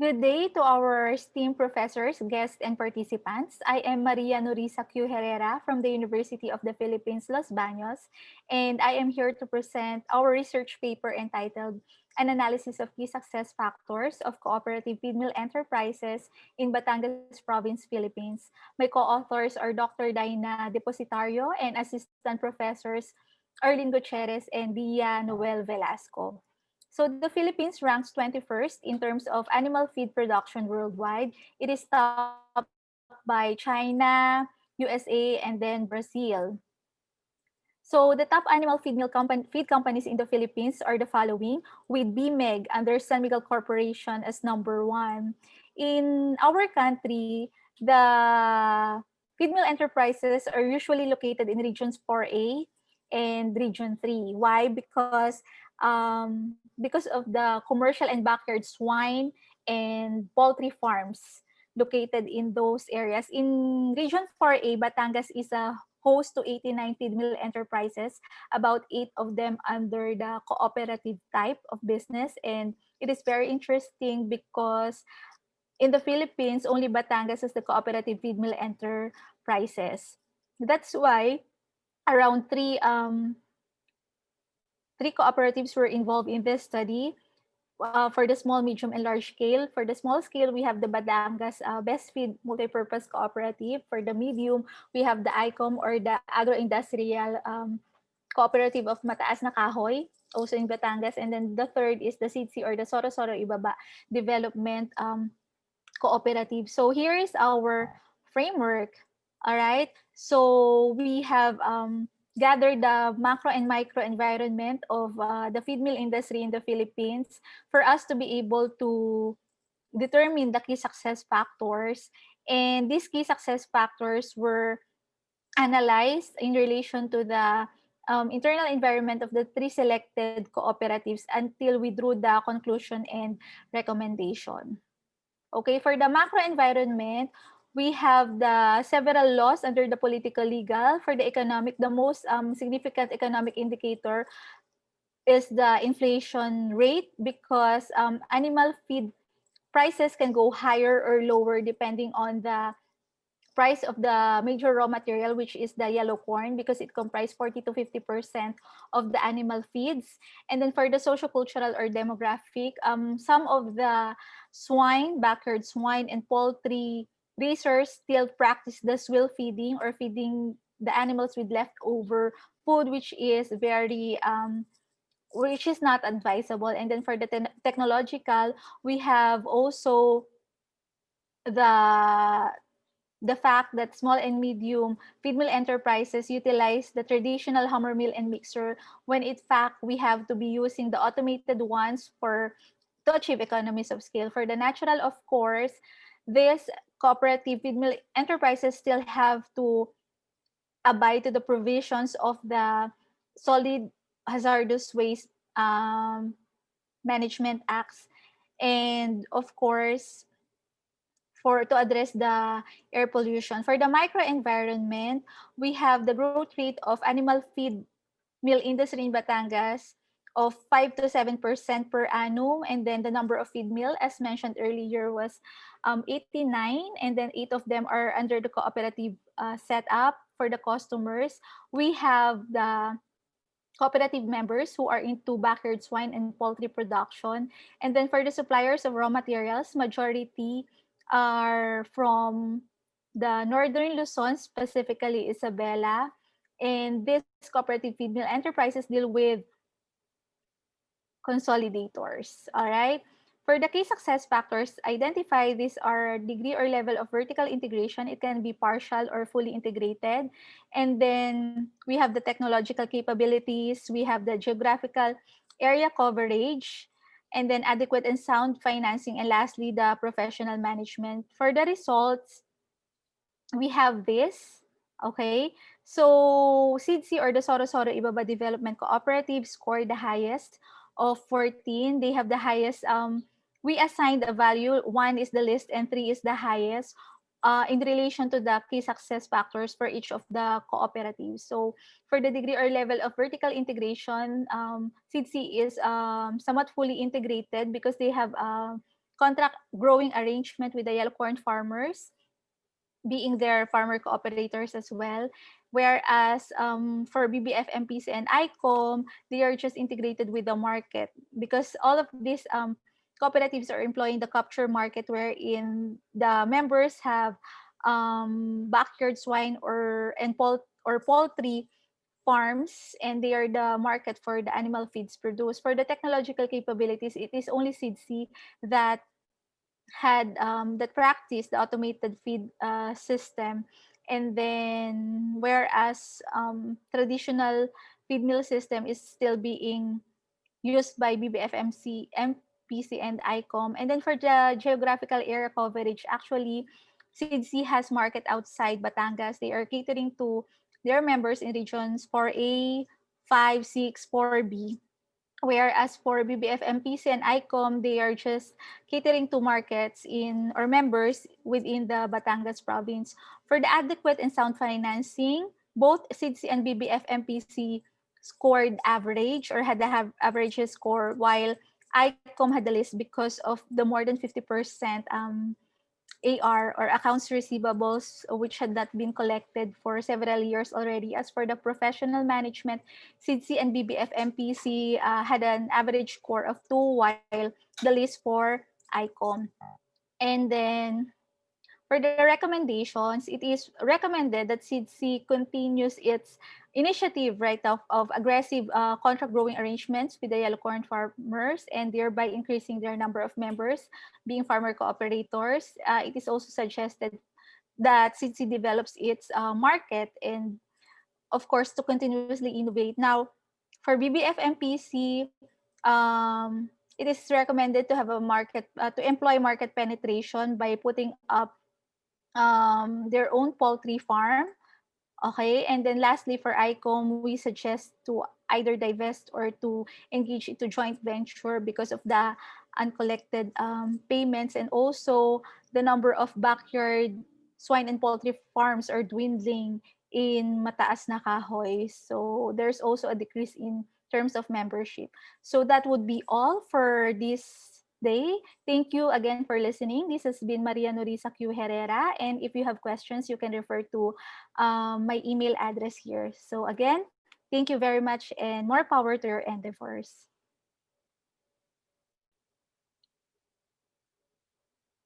Good day to our esteemed professors, guests, and participants. I am Maria Noriza Herrera from the University of the Philippines, Los Baños, and I am here to present our research paper entitled An Analysis of Key Success Factors of Cooperative Feed Enterprises in Batangas Province, Philippines. My co-authors are Dr. Dinah Depositario and Assistant Professors Arlene Gutierrez and Noelle Velasco. So the Philippines ranks 21st in terms of animal feed production worldwide. It is topped by China, USA, and then Brazil. So the top animal feed companies in the Philippines are the following, with BMEG under San Miguel Corporation as number one. In our country, the feed mill enterprises are usually located in regions 4A and region 3. Why? Because of the commercial and backyard swine and poultry farms located in those areas. In region 4A, Batangas is a host to 89 feed mill enterprises, about 8 of them under the cooperative type of business. And it is very interesting because in the Philippines, only Batangas has the cooperative feed mill enterprises. That's why around three cooperatives were involved in this study. For the small, medium, and large scale. For the small scale, we have the Batangas Best Feed Multipurpose Cooperative. For the medium, we have the ICOM or the Agro-Industrial Cooperative of Mataas na Kahoy, also in Batangas. And then the third is the SIDSI or the Soro-Soro Ibaba Development Cooperative. So here is our framework. All right. So we have gathered the macro and micro environment of the feed mill industry in the Philippines for us to be able to determine the key success factors. And these key success factors were analyzed in relation to the internal environment of the three selected cooperatives until we drew the conclusion and recommendation. Okay, for the macro environment, we have the several laws under the political legal. For the economic, the most significant economic indicator is the inflation rate because animal feed prices can go higher or lower depending on the price of the major raw material, which is the yellow corn, because it comprises 40 to 50% of the animal feeds. And then for the sociocultural or demographic, some of the swine, backyard swine, and poultry raisers still practice the swill feeding or feeding the animals with leftover food, which is not advisable. And then for the technological, we have also the the fact that small and medium feed mill enterprises utilize the traditional hammer mill and mixer when in fact we have to be using the automated ones to achieve economies of scale. For the natural, of course, this cooperative feed mill enterprises still have to abide to the provisions of the solid hazardous waste management acts, and of course for to address the air pollution. For the microenvironment, we have the growth rate of animal feed mill industry in Batangas of 5 to 7% per annum. And then the number of feed mill, as mentioned earlier, was 89. And then 8 of them are under the cooperative setup. For the customers, we have the cooperative members who are into backyard swine and poultry production. And then for the suppliers of raw materials, majority are from the Northern Luzon, specifically Isabela. And this cooperative feed mill enterprises deal with consolidators. All right. For the key success factors, identify these are degree or level of vertical integration. It can be partial or fully integrated. And then we have the technological capabilities. We have the geographical area coverage, and then adequate and sound financing. And lastly, the professional management. For the results, we have this. Okay. So SIDSI or the Soro-Soro Ibaba Development Cooperative scored the highest of 14. They have the highest, we assigned a value. 1 is the least and 3 is the highest in relation to the key success factors for each of the cooperatives. So for the degree or level of vertical integration, SIDSI is somewhat fully integrated because they have contract growing arrangement with the yellow corn farmers, being their farmer cooperators as well. Whereas for BBF, MPC, and ICOM, they are just integrated with the market, because all of these cooperatives are employing the capture market, wherein the members have backyard swine or poultry farms, and they are the market for the animal feeds produced. For the technological capabilities, it is only SIDSI that had that practice the automated feed system. And then whereas traditional feed mill system is still being used by BBFMC, MPC, and ICOM. And then for the geographical area coverage, actually, SIDC has market outside Batangas. They are catering to their members in regions 4A, 5, 6, 4B. Whereas for BBF, MPC, and ICOM, they are just catering to markets in or members within the Batangas province. For the adequate and sound financing, both SIDC and BBF, MPC scored average or had the average score, while ICOM had the least because of the more than 50% AR or accounts receivables, which had not been collected for several years already. As for the professional management, SIDC and BBF, MPC had an average score of 2, while the least for ICOM. And then for the recommendations, it is recommended that SIDC continues its initiative, right, of aggressive contract growing arrangements with the yellow corn farmers, and thereby increasing their number of members being farmer cooperators. It is also suggested that SIDC develops its market, and of course to continuously innovate. Now, for BBF, MPC, it is recommended to have a market to employ market penetration by putting up their own poultry farm. Okay, and then lastly for ICOM, we suggest to either divest or to engage into joint venture because of the uncollected payments, and also the number of backyard swine and poultry farms are dwindling in Mataas na Kahoy. So there's also a decrease in terms of membership. So that would be all for this day. Thank you again for listening. This has been Maria Noriza Q. Herrera. And if you have questions, you can refer to my email address here. So again, thank you very much and more power to your endeavors.